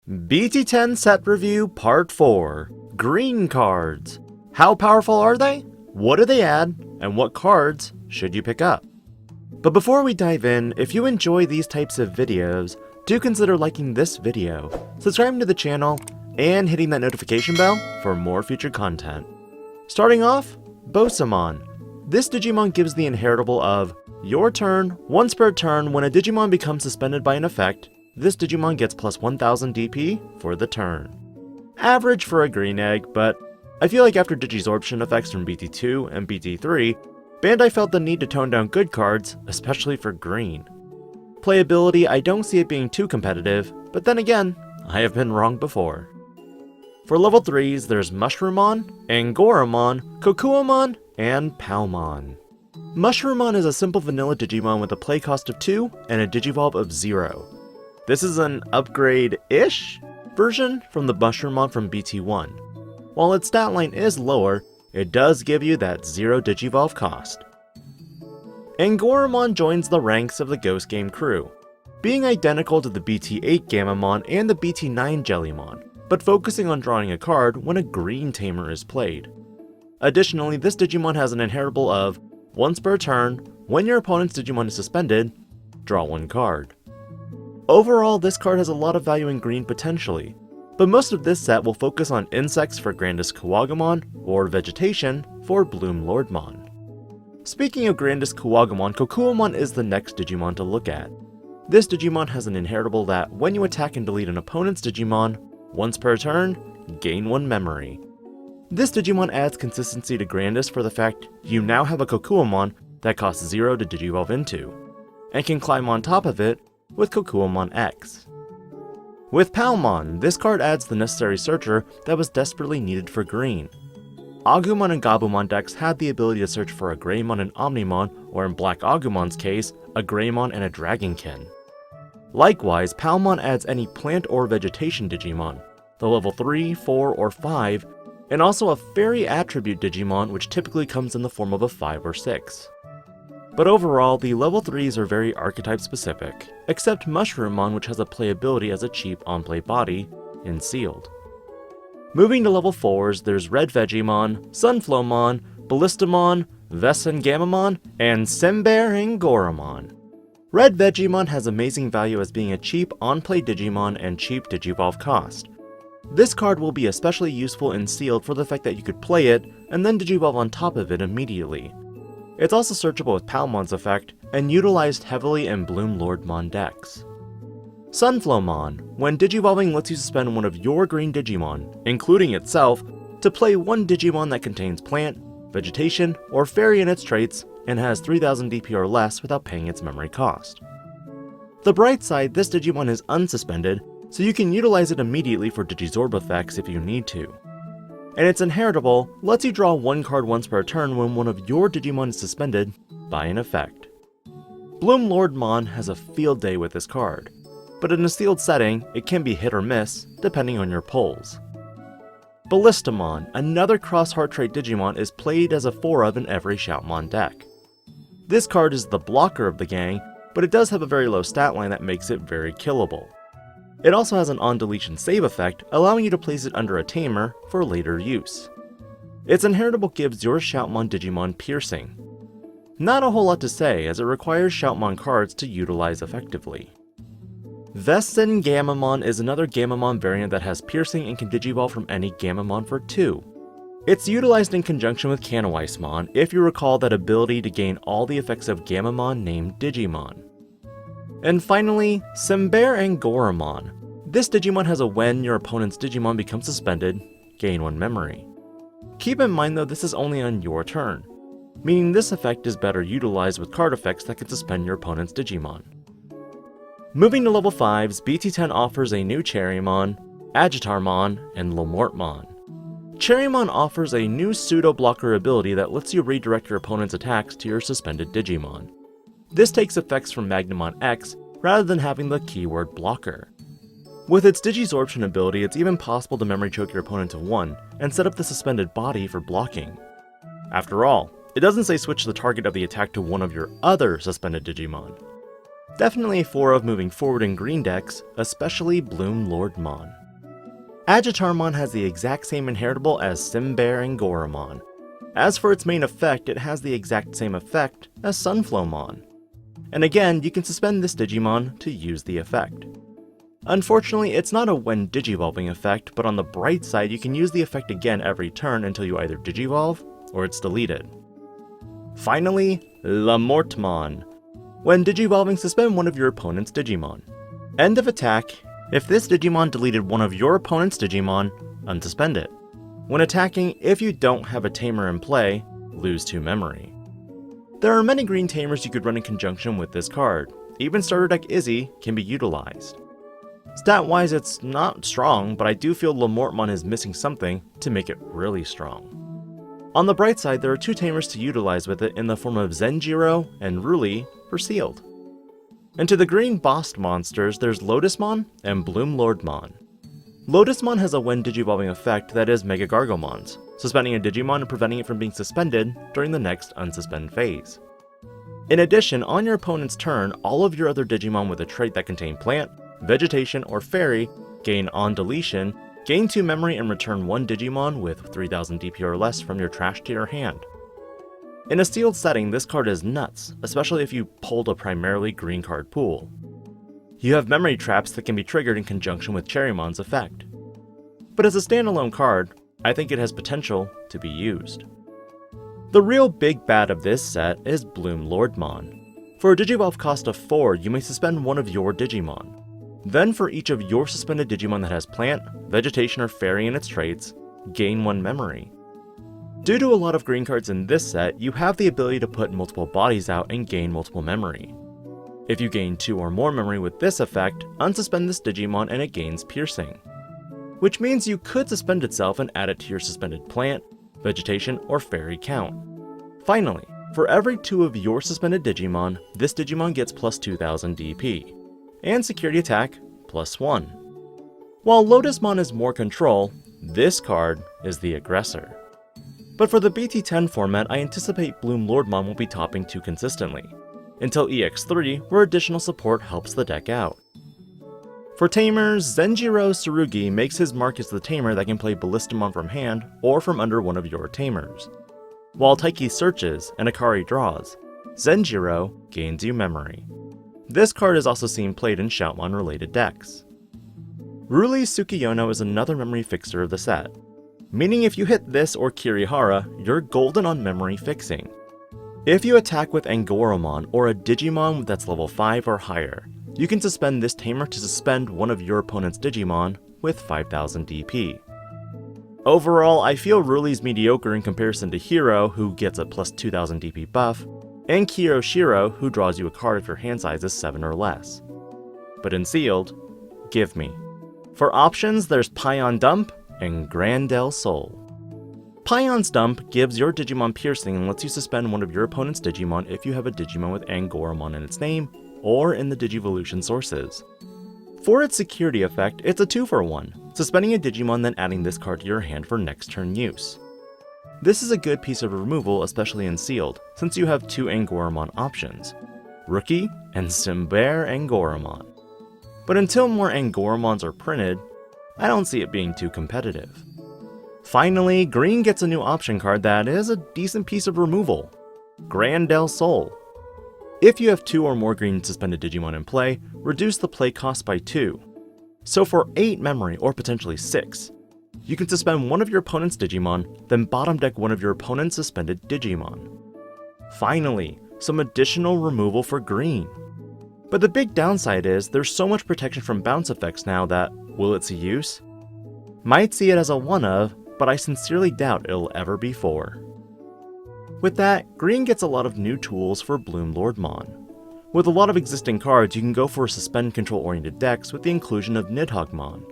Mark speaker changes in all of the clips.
Speaker 1: BT10 Set Review Part 4 Green Cards. How powerful are they? What do they add? And what cards should you pick up? But before we dive in, if you enjoy these types of videos, do consider liking this video, subscribing to the channel, and hitting that notification bell for more future content. Starting off, Bosamon. This Digimon gives the inheritable of your turn. Once per turn, when a Digimon becomes suspended by an effect, this Digimon gets plus 1000 DP for the turn. Average for a green egg, but I feel like after Digisorption effects from BT2 and BT3, Bandai felt the need to tone down good cards, especially for green. Playability, I don't see it being too competitive, but then again, I have been wrong before. For level 3s, there's Mushroomon, Angoramon, Kokuamon, and Palmon. Mushroomon is a simple vanilla Digimon with a play cost of 2 and a Digivolve of 0. This is an upgrade-ish version from the Mushroomon from BT1. While its stat line is lower, it does give you that 0 Digivolve cost. Angoramon joins the ranks of the Ghost Game crew, being identical to the BT8 Gamamon and the BT9 Jellymon, but focusing on drawing a card when a green Tamer is played. Additionally, this Digimon has an inheritable of, once per turn, when your opponent's Digimon is suspended, draw one card. Overall, this card has a lot of value in green potentially, but most of this set will focus on insects for Grandis Kuwagamon or vegetation for Bloom Lordmon. Speaking of Grandis Kuwagamon, Kokuamon is the next Digimon to look at. This Digimon has an inheritable that, when you attack and delete an opponent's Digimon, once per turn, gain 1 memory. This Digimon adds consistency to Grandis for the fact you now have a Kokuamon that costs 0 to Digivolve into, and can climb on top of it with Kokuamon X. With Palmon, this card adds the necessary searcher that was desperately needed for green. Agumon and Gabumon decks had the ability to search for a Greymon and Omnimon, or in Black Agumon's case, a Greymon and a Dragonkin. Likewise, Palmon adds any plant or vegetation Digimon, the level 3, 4, or 5, and also a fairy attribute Digimon which typically comes in the form of a 5 or 6. But overall, the level 3s are very archetype specific, except Mushroomon, which has a playability as a cheap on-play body in Sealed. Moving to level 4s, there's Red Vegiemon, Sunflowmon, Ballistamon, Vesengamamon, and Sember Angoramon. Red Vegiemon has amazing value as being a cheap on-play Digimon and cheap Digivolve cost. This card will be especially useful in Sealed for the fact that you could play it and then Digivolve on top of it immediately. It's also searchable with Palmon's effect, and utilized heavily in Bloom Lordmon decks. Sunflowmon, when Digivolving lets you suspend one of your green Digimon, including itself, to play one Digimon that contains plant, vegetation, or fairy in its traits, and has 3000 DP or less without paying its memory cost. The bright side, this Digimon is unsuspended, so you can utilize it immediately for Digisorb effects if you need to. And its inheritable lets you draw one card once per turn when one of your Digimon is suspended by an effect. Bloom Lordmon has a field day with this card, but in a sealed setting, it can be hit or miss depending on your pulls. Ballistamon, another cross-heart trait Digimon, is played as a 4 of in every Shoutmon deck. This card is the blocker of the gang, but it does have a very low stat line that makes it very killable. It also has an on-deletion save effect, allowing you to place it under a Tamer for later use. Its inheritable gives your Shoutmon Digimon piercing. Not a whole lot to say, as it requires Shoutmon cards to utilize effectively. Vesengamamon is another Gamamon variant that has piercing and can Digivolve from any Gamamon for 2. It's utilized in conjunction with Canoisemon if you recall that ability to gain all the effects of Gamamon named Digimon. And finally, Sember Angoramon. This Digimon has a when your opponent's Digimon becomes suspended, gain 1 memory. Keep in mind though this is only on your turn, meaning this effect is better utilized with card effects that can suspend your opponent's Digimon. Moving to level 5s, BT10 offers a new Cherrymon, Agitarmon, and Lomortmon. Cherrymon offers a new pseudo-blocker ability that lets you redirect your opponent's attacks to your suspended Digimon. This takes effects from Magnamon X rather than having the keyword blocker. With its Digisorption ability, it's even possible to memory choke your opponent to 1 and set up the suspended body for blocking. After all, it doesn't say switch the target of the attack to one of your other suspended Digimon. Definitely a 4 of moving forward in green decks, especially Bloom Lordmon. Agitarmon has the exact same inheritable as Simbear and Goramon. As for its main effect, it has the exact same effect as Sunflowmon. And again, you can suspend this Digimon to use the effect. Unfortunately, it's not a when digivolving effect, but on the bright side, you can use the effect again every turn until you either digivolve or it's deleted. Finally, Lamortmon. When digivolving, suspend one of your opponent's Digimon. End of attack. If this Digimon deleted one of your opponent's Digimon, unsuspend it. When attacking, if you don't have a Tamer in play, lose 2 memory. There are many green Tamers you could run in conjunction with this card. Even starter deck Izzy can be utilized. Stat-wise, it's not strong, but I do feel Lamortmon is missing something to make it really strong. On the bright side, there are 2 Tamers to utilize with it in the form of Zenjiro and Ruli for sealed. And to the green bossed monsters, there's Lotusmon and Bloomlordmon. Lotusmon has a when digivolving effect that is Mega Gargomons, suspending a Digimon and preventing it from being suspended during the next unsuspend phase. In addition, on your opponent's turn, all of your other Digimon with a trait that contain plant, vegetation, or fairy gain on deletion, gain 2 memory and return 1 Digimon with 3000 DP or less from your trash to your hand. In a sealed setting, this card is nuts, especially if you pulled a primarily green card pool. You have memory traps that can be triggered in conjunction with Cherrymon's effect. But as a standalone card, I think it has potential to be used. The real big bad of this set is Bloomlordmon. For a Digivolve cost of 4, you may suspend one of your Digimon. Then for each of your suspended Digimon that has plant, vegetation, or fairy in its traits, gain 1 memory. Due to a lot of green cards in this set, you have the ability to put multiple bodies out and gain multiple memory. If you gain 2 or more memory with this effect, unsuspend this Digimon and it gains piercing. Which means you could suspend itself and add it to your suspended plant, vegetation, or fairy count. Finally, for every 2 of your suspended Digimon, this Digimon gets plus 2000 DP, and security attack plus 1. While Lotusmon is more control, this card is the aggressor. But for the BT10 format, I anticipate Bloomlordmon will be topping 2 consistently, until EX3 where additional support helps the deck out. For Tamers, Zenjiro Tsurugi makes his mark as the Tamer that can play Ballistamon from hand or from under one of your Tamers. While Taiki searches and Akari draws, Zenjiro gains you memory. This card is also seen played in Shoutmon related decks. Ruli Tsukiyono is another memory fixer of the set, meaning if you hit this or Kirihara, you're golden on memory fixing. If you attack with Angoramon or a Digimon that's level 5 or higher, you can suspend this Tamer to suspend one of your opponent's Digimon with 5000 DP. Overall, I feel Ruli's mediocre in comparison to Hiro, who gets a plus 2000 DP buff, and Kiyoshiro, who draws you a card if your hand size is 7 or less. But in sealed, give me. For options, there's Pion Dump and Grandel Soul. Pion's Dump gives your Digimon piercing and lets you suspend one of your opponent's Digimon if you have a Digimon with Angoramon in its name, or in the Digivolution sources. For its security effect, it's a 2-for-1, suspending a Digimon then adding this card to your hand for next turn use. This is a good piece of removal, especially in sealed, since you have 2 Angoramon options, Rookie and Simbear Angoramon. But until more Angoramons are printed, I don't see it being too competitive. Finally, green gets a new option card that is a decent piece of removal, Grandel Soul. If you have 2 or more green suspended Digimon in play, reduce the play cost by 2. So for 8 memory, or potentially 6, you can suspend one of your opponent's Digimon, then bottom deck one of your opponent's suspended Digimon. Finally, some additional removal for green. But the big downside is, there's so much protection from bounce effects now that, will it see use? Might see it as a one of, but I sincerely doubt it'll ever be 4. With that, green gets a lot of new tools for Bloomlordmon. With a lot of existing cards, you can go for suspend control oriented decks with the inclusion of Nidhoggmon.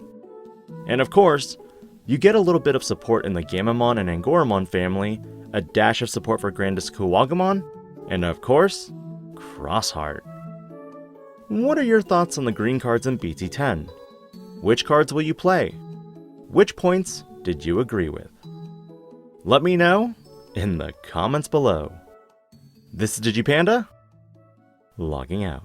Speaker 1: And of course, you get a little bit of support in the Gammamon and Angoramon family, a dash of support for Grandis Kuwagamon, and of course, Crossheart. What are your thoughts on the green cards in BT10? Which cards will you play? Which points did you agree with? Let me know in the comments below. This is Digi-Panda, logging out.